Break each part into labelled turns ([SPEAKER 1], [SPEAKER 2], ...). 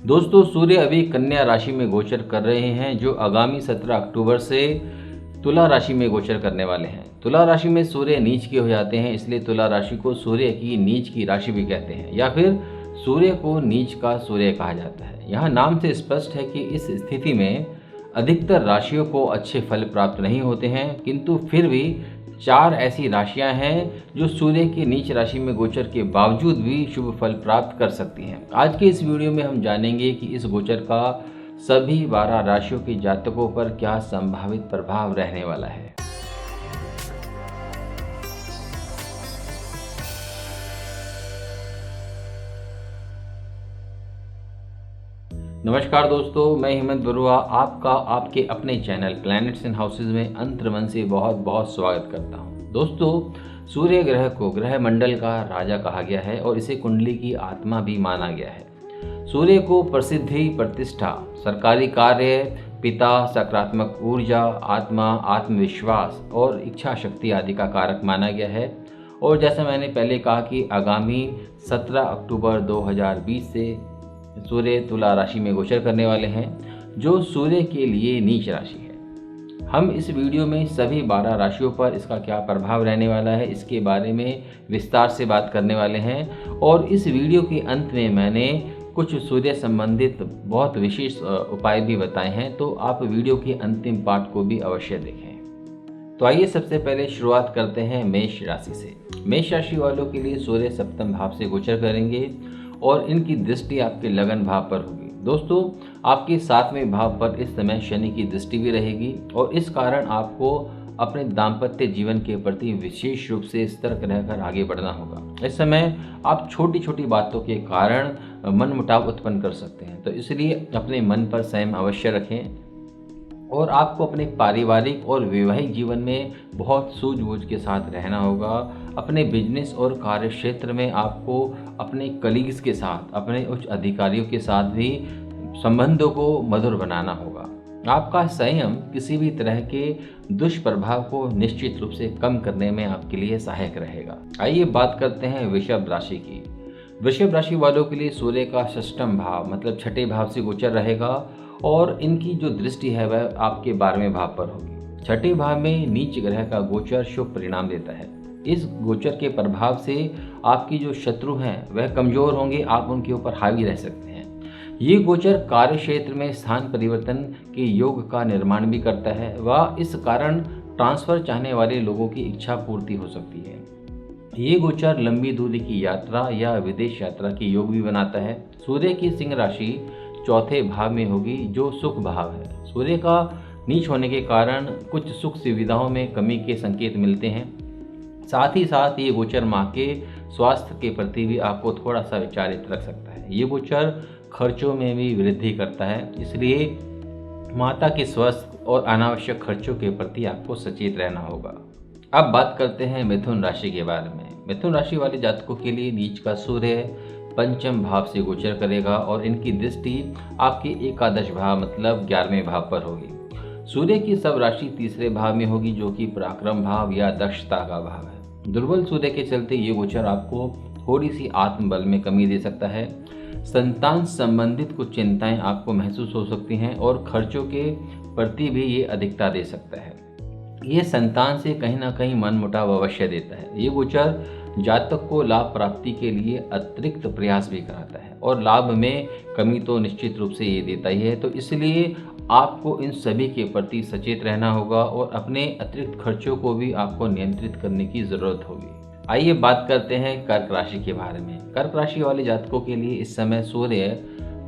[SPEAKER 1] दोस्तों, सूर्य अभी कन्या राशि में गोचर कर रहे हैं, जो आगामी 17 अक्टूबर से तुला राशि में गोचर करने वाले हैं। तुला राशि में सूर्य नीच के हो जाते हैं, इसलिए तुला राशि को सूर्य की नीच की राशि भी कहते हैं, या फिर सूर्य को नीच का सूर्य कहा जाता है। यहाँ नाम से स्पष्ट है कि इस स्थिति में अधिकतर राशियों को अच्छे फल प्राप्त नहीं होते हैं, किंतु फिर भी 4 ऐसी राशियां हैं जो सूर्य की नीच राशि में गोचर के बावजूद भी शुभ फल प्राप्त कर सकती हैं। आज के इस वीडियो में हम जानेंगे कि इस गोचर का सभी 12 राशियों के जातकों पर क्या संभावित प्रभाव रहने वाला है। नमस्कार दोस्तों, मैं हेमंत बरुआ आपका आपके अपने चैनल प्लैनेट्स एंड हाउसेज में अंतर्मन से बहुत बहुत स्वागत करता हूं। दोस्तों, सूर्य ग्रह को ग्रह मंडल का राजा कहा गया है और इसे कुंडली की आत्मा भी माना गया है। सूर्य को प्रसिद्धि, प्रतिष्ठा, सरकारी कार्य, पिता, सकारात्मक ऊर्जा, आत्मा, आत्मविश्वास और इच्छा शक्ति आदि का कारक माना गया है। और जैसा मैंने पहले कहा कि आगामी 17 अक्टूबर 2020 से सूर्य तुला राशि में गोचर करने वाले हैं, जो सूर्य के लिए नीच राशि है। हम इस वीडियो में सभी 12 राशियों पर इसका क्या प्रभाव रहने वाला है, इसके बारे में विस्तार से बात करने वाले हैं। और इस वीडियो के अंत में मैंने कुछ सूर्य संबंधित बहुत विशेष उपाय भी बताए हैं, तो आप वीडियो के अंतिम पार्ट को भी अवश्य देखें। तो आइए सबसे पहले शुरुआत करते हैं मेष राशि से। मेष राशि वालों के लिए सूर्य सप्तम भाव से गोचर करेंगे और इनकी दृष्टि आपके लगन भाव पर होगी। दोस्तों, आपके 7वें भाव पर इस समय शनि की दृष्टि भी रहेगी और इस कारण आपको अपने दाम्पत्य जीवन के प्रति विशेष रूप से सतर्क रहकर आगे बढ़ना होगा। इस समय आप छोटी छोटी बातों के कारण मनमुटाव उत्पन्न कर सकते हैं, तो इसलिए अपने मन पर संयम अवश्य रखें। और आपको अपने पारिवारिक और वैवाहिक जीवन में बहुत सूझबूझ के साथ रहना होगा। अपने बिजनेस और कार्य क्षेत्र में आपको अपने कलीग्स के साथ, अपने उच्च अधिकारियों के साथ भी संबंधों को मधुर बनाना होगा। आपका संयम किसी भी तरह के दुष्प्रभाव को निश्चित रूप से कम करने में आपके लिए सहायक रहेगा। आइए बात करते हैं वृषभ राशि की। वृषभ राशि वालों के लिए सूर्य का 6वां भाव मतलब 6ठे भाव से गोचर रहेगा और इनकी जो दृष्टि है वह आपके 12वें भाव पर होगी। 6ठे भाव में नीच ग्रह का गोचर शुभ परिणाम देता है। इस गोचर के प्रभाव से आपकी जो शत्रु हैं वह कमजोर होंगे, आप उनके ऊपर हावी रह सकते हैं। ये गोचर कार्य क्षेत्र में स्थान परिवर्तन के योग का निर्माण भी करता है व इस कारण ट्रांसफर चाहने वाले लोगों की इच्छा पूर्ति हो सकती है। ये गोचर लंबी दूरी की यात्रा या विदेश यात्रा के योग भी बनाता है। सूर्य की सिंह राशि 4थे भाव में होगी, जो सुख भाव है। सूर्य का नीच होने के कारण कुछ सुख सुविधाओं में कमी के संकेत मिलते हैं। साथ ही साथ ये गोचर माँ के स्वास्थ्य के प्रति भी आपको थोड़ा सा विचारित रख सकता है। ये गोचर खर्चों में भी वृद्धि करता है, इसलिए माता के स्वास्थ्य और अनावश्यक खर्चों के प्रति आपको सचेत रहना होगा। अब बात करते हैं मिथुन राशि के बारे में। मिथुन राशि वाले जातकों के लिए नीच का सूर्य 5म भाव से गोचर करेगा और इनकी दृष्टि आपके एकादश भाव मतलब 11वें भाव पर होगी। सूर्य की सब राशि 3रे भाव में होगी, जो कि पराक्रम भाव या दक्षता का भाव है। दुर्बल सूर्य के चलते ये गोचर आपको थोड़ी सी आत्मबल में कमी दे सकता है। संतान संबंधित कुछ चिंताएं आपको महसूस हो सकती हैं और खर्चों के प्रति भी ये अधिकता दे सकता है। ये संतान से कहीं ना कहीं मन मुटाव अवश्य देता है। ये गोचर जातक को लाभ प्राप्ति के लिए अतिरिक्त प्रयास भी कराता है और लाभ में कमी तो निश्चित रूप से ये देता ही है। तो इसलिए आपको इन सभी के प्रति सचेत रहना होगा और अपने अतिरिक्त खर्चों को भी आपको नियंत्रित करने की ज़रूरत होगी। आइए बात करते हैं कर्क राशि के बारे में। कर्क राशि वाले जातकों के लिए इस समय सूर्य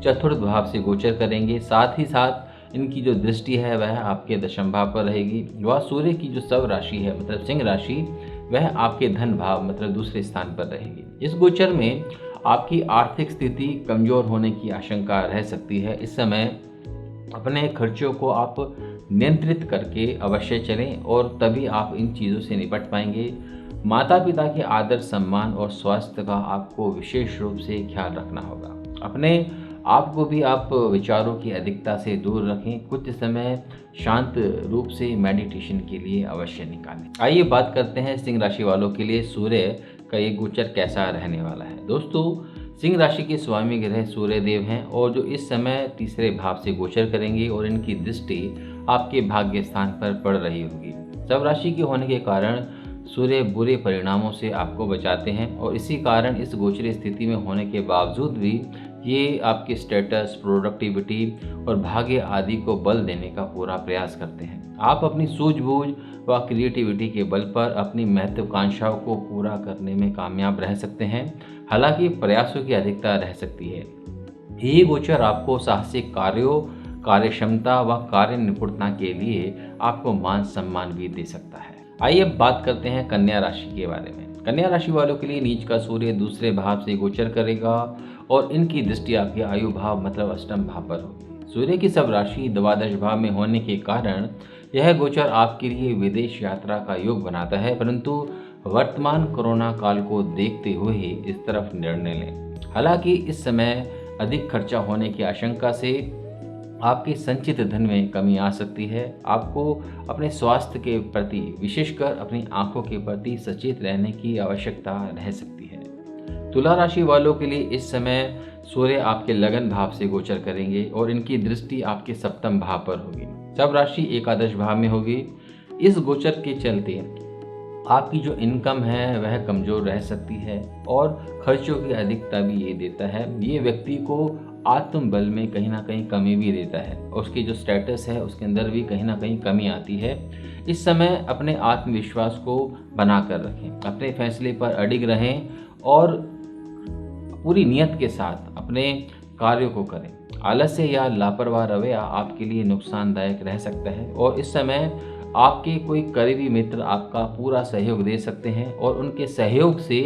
[SPEAKER 1] 4th भाव से गोचर करेंगे। साथ ही साथ इनकी जो दृष्टि है वह आपके 10म भाव पर रहेगी। वह सूर्य की जो सब राशि है मतलब सिंह राशि, वह आपके धन भाव मतलब दूसरे स्थान पर रहेगी। इस गोचर में आपकी आर्थिक स्थिति कमजोर होने की आशंका रह सकती है। इस समय अपने खर्चों को आप नियंत्रित करके अवश्य चलें और तभी आप इन चीज़ों से निपट पाएंगे। माता पिता के आदर सम्मान और स्वास्थ्य का आपको विशेष रूप से ख्याल रखना होगा। अपने आपको भी आप विचारों की अधिकता से दूर रखें। कुछ समय शांत रूप से मेडिटेशन के लिए अवश्य निकालें। आइए बात करते हैं सिंह राशि वालों के लिए सूर्य का ये गोचर कैसा रहने वाला है। दोस्तों, सिंह राशि के स्वामी ग्रह सूर्य देव हैं और जो इस समय तीसरे भाव से गोचर करेंगे और इनकी दृष्टि आपके भाग्य स्थान पर पड़ रही होगी। सब राशि के होने के कारण सूर्य बुरे परिणामों से आपको बचाते हैं और इसी कारण इस गोचरीय स्थिति में होने के बावजूद भी ये आपके स्टेटस, प्रोडक्टिविटी और भाग्य आदि को बल देने का पूरा प्रयास करते हैं। आप अपनी सूझबूझ व क्रिएटिविटी के बल पर अपनी महत्वाकांक्षाओं को पूरा करने में कामयाब रह सकते हैं, हालांकि प्रयासों की अधिकता रह सकती है। ये गोचर आपको साहसिक कार्यों, कार्य क्षमता व कार्य निपुणता के लिए आपको मान सम्मान भी दे सकता है। आइए अब बात करते हैं कन्या राशि के बारे में। कन्या राशि वालों के लिए नीच का सूर्य दूसरे भाव से गोचर करेगा और इनकी दृष्टि आपके आयु भाव मतलब अष्टम भाव पर होगी। सूर्य की सब राशि द्वादश भाव में होने के कारण यह गोचर आपके लिए विदेश यात्रा का योग बनाता है, परंतु वर्तमान कोरोना काल को देखते हुए ही इस तरफ निर्णय लें। हालांकि इस समय अधिक खर्चा होने की आशंका से आपके संचित धन में कमी आ सकती है। आपको अपने स्वास्थ्य के प्रति, विशेषकर अपनी आंखों के प्रति सचेत रहने की आवश्यकता रह सकती है। तुला राशि वालों के लिए इस समय सूर्य आपके लगन भाव से गोचर करेंगे और इनकी दृष्टि आपके सप्तम भाव पर होगी। सब राशि एकादश भाव में होगी। इस गोचर के चलते आपकी जो इनकम है वह कमजोर रह सकती है और खर्चों की अधिकता भी ये देता है। ये व्यक्ति को आत्मबल में कहीं ना कहीं कमी भी देता है और उसकी जो स्टेटस है उसके अंदर भी कहीं ना कहीं कमी आती है। इस समय अपने आत्मविश्वास को बना कर रखें, अपने फैसले पर अडिग रहें और पूरी नियत के साथ अपने कार्यों को करें। आलस्य या लापरवाह रवैया आपके लिए नुकसानदायक रह सकता है और इस समय आपके कोई करीबी मित्र आपका पूरा सहयोग दे सकते हैं और उनके सहयोग से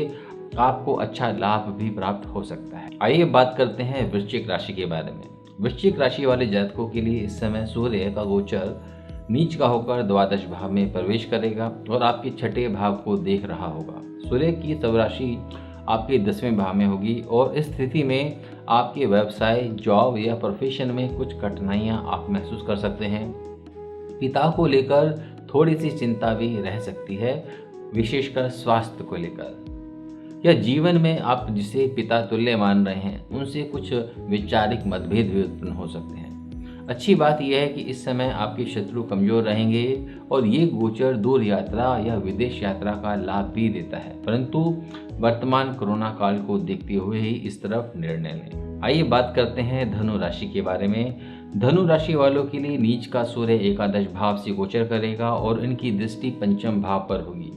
[SPEAKER 1] आपको अच्छा लाभ भी प्राप्त हो सकता है। आइए बात करते हैं वृश्चिक राशि के बारे में। वृश्चिक राशि वाले जातकों के लिए इस समय सूर्य का गोचर नीच का होकर द्वादश भाव में प्रवेश करेगा और आपके छठे भाव को देख रहा होगा। सूर्य की सब राशि आपके 10वें भाव में होगी और इस स्थिति में आपके व्यवसाय, जॉब या प्रोफेशन में कुछ कठिनाइयां आप महसूस कर सकते हैं। पिता को लेकर थोड़ी सी चिंता भी रह सकती है, विशेषकर स्वास्थ्य को लेकर। या जीवन में आप जिसे पिता तुल्य मान रहे हैं उनसे कुछ वैचारिक मतभेद भी उत्पन्न हो सकते हैं। अच्छी बात यह है कि इस समय आपके शत्रु कमजोर रहेंगे और ये गोचर दूर यात्रा या विदेश यात्रा का लाभ भी देता है, परंतु वर्तमान कोरोना काल को देखते हुए ही इस तरफ निर्णय लें। आइए बात करते हैं धनु राशि के बारे में। धनु राशि वालों के लिए नीच का सूर्य एकादश भाव से गोचर करेगा और इनकी दृष्टि पंचम भाव पर होगी।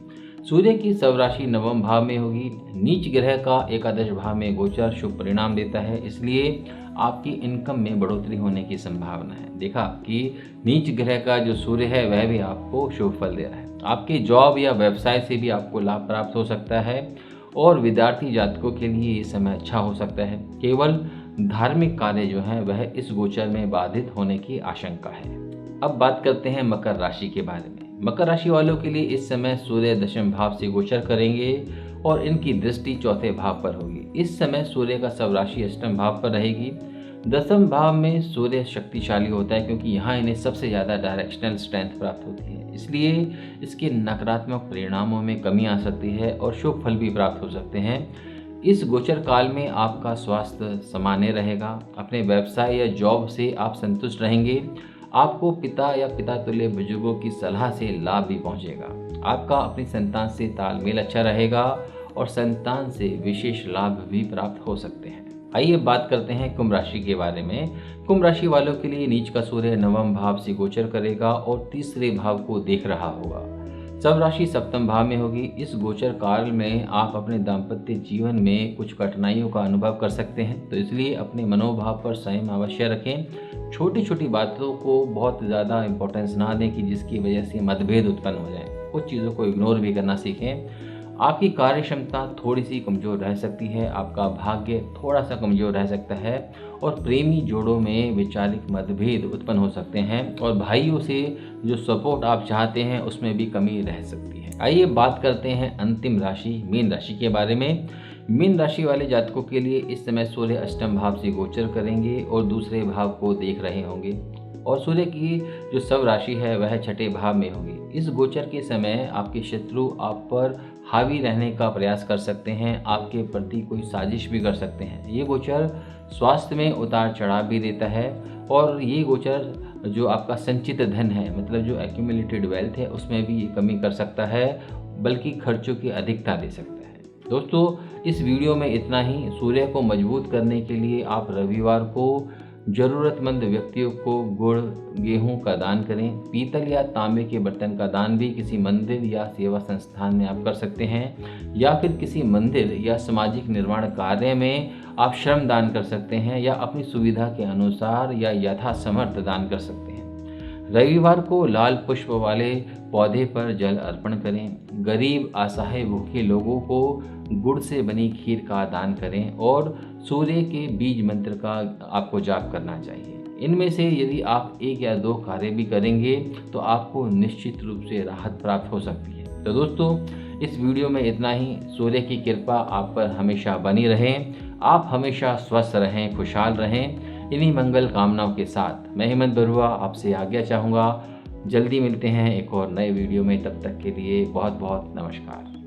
[SPEAKER 1] सूर्य की सब राशि नवम भाव में होगी। नीच ग्रह का एकादश भाव में गोचर शुभ परिणाम देता है, इसलिए आपकी इनकम में बढ़ोतरी होने की संभावना है। देखा कि नीच ग्रह का जो सूर्य है वह भी आपको शुभ फल दे रहा है। आपके जॉब या व्यवसाय से भी आपको लाभ प्राप्त हो सकता है और विद्यार्थी जातकों के लिए ये समय अच्छा हो सकता है। केवल धार्मिक कार्य जो है वह इस गोचर में बाधित होने की आशंका है। अब बात करते हैं मकर राशि के बारे में। मकर राशि वालों के लिए इस समय सूर्य दशम भाव से गोचर करेंगे और इनकी दृष्टि चौथे भाव पर होगी। इस समय सूर्य का सब राशि अष्टम भाव पर रहेगी। दसम भाव में सूर्य शक्तिशाली होता है क्योंकि यहाँ इन्हें सबसे ज़्यादा डायरेक्शनल स्ट्रेंथ प्राप्त होती है, इसलिए इसके नकारात्मक परिणामों में कमी आ सकती है और शुभ फल भी प्राप्त हो सकते हैं। इस गोचर काल में आपका स्वास्थ्य सामान्य रहेगा। अपने व्यवसाय या जॉब से आप संतुष्ट रहेंगे। आपको पिता या पिता तुल्य बुजुर्गों की सलाह से लाभ भी पहुंचेगा। आपका अपनी संतान से तालमेल अच्छा रहेगा और संतान से विशेष लाभ भी प्राप्त हो सकते हैं। आइए बात करते हैं कुंभ राशि के बारे में। कुंभ राशि वालों के लिए नीच का सूर्य नवम भाव से गोचर करेगा और तीसरे भाव को देख रहा होगा। सब राशि सप्तम भाव में होगी। इस गोचर काल में आप अपने दाम्पत्य जीवन में कुछ कठिनाइयों का अनुभव कर सकते हैं, तो इसलिए अपने मनोभाव पर संयम अवश्य रखें। छोटी छोटी बातों को बहुत ज़्यादा इम्पोर्टेंस ना दें कि जिसकी वजह से मतभेद उत्पन्न हो जाए। कुछ चीज़ों को इग्नोर भी करना सीखें। आपकी कार्य क्षमता थोड़ी सी कमज़ोर रह सकती है, आपका भाग्य थोड़ा सा कमज़ोर रह सकता है और प्रेमी जोड़ों में वैचारिक मतभेद उत्पन्न हो सकते हैं और भाइयों से जो सपोर्ट आप चाहते हैं उसमें भी कमी रह सकती है। आइए बात करते हैं अंतिम राशि मीन राशि के बारे में। मीन राशि वाले जातकों के लिए इस समय सूर्य अष्टम भाव से गोचर करेंगे और दूसरे भाव को देख रहे होंगे और सूर्य की जो सब राशि है वह छठे भाव में होगी। इस गोचर के समय आपके शत्रु आप पर हावी रहने का प्रयास कर सकते हैं, आपके प्रति कोई साजिश भी कर सकते हैं। ये गोचर स्वास्थ्य में उतार चढ़ाव भी देता है और ये गोचर जो आपका संचित धन है, मतलब जो एक्यूमुलेटेड वेल्थ है, उसमें भी ये कमी कर सकता है, बल्कि खर्चों की अधिकता दे सकता है। दोस्तों, इस वीडियो में इतना ही। सूर्य को मजबूत करने के लिए आप रविवार को ज़रूरतमंद व्यक्तियों को गुड़, गेहूं का दान करें। पीतल या तांबे के बर्तन का दान भी किसी मंदिर या सेवा संस्थान में आप कर सकते हैं, या फिर किसी मंदिर या सामाजिक निर्माण कार्य में आप श्रम दान कर सकते हैं, या अपनी सुविधा के अनुसार या यथासमर्थ दान कर सकते हैं। रविवार को लाल पुष्प वाले पौधे पर जल अर्पण करें। गरीब, असहाय, भूखे लोगों को गुड़ से बनी खीर का दान करें और सूर्य के बीज मंत्र का आपको जाप करना चाहिए। इनमें से यदि आप 1 या 2 कार्य भी करेंगे तो आपको निश्चित रूप से राहत प्राप्त हो सकती है। तो दोस्तों, इस वीडियो में इतना ही। सूर्य की कृपा आप पर हमेशा बनी रहे। आप हमेशा स्वस्थ रहें, खुशहाल रहें। इन्हीं मंगल कामनाओं के साथ मैं हेमंत बरुआ आपसे आज्ञा चाहूँगा। जल्दी मिलते हैं एक और नए वीडियो में। तब तक के लिए बहुत बहुत नमस्कार।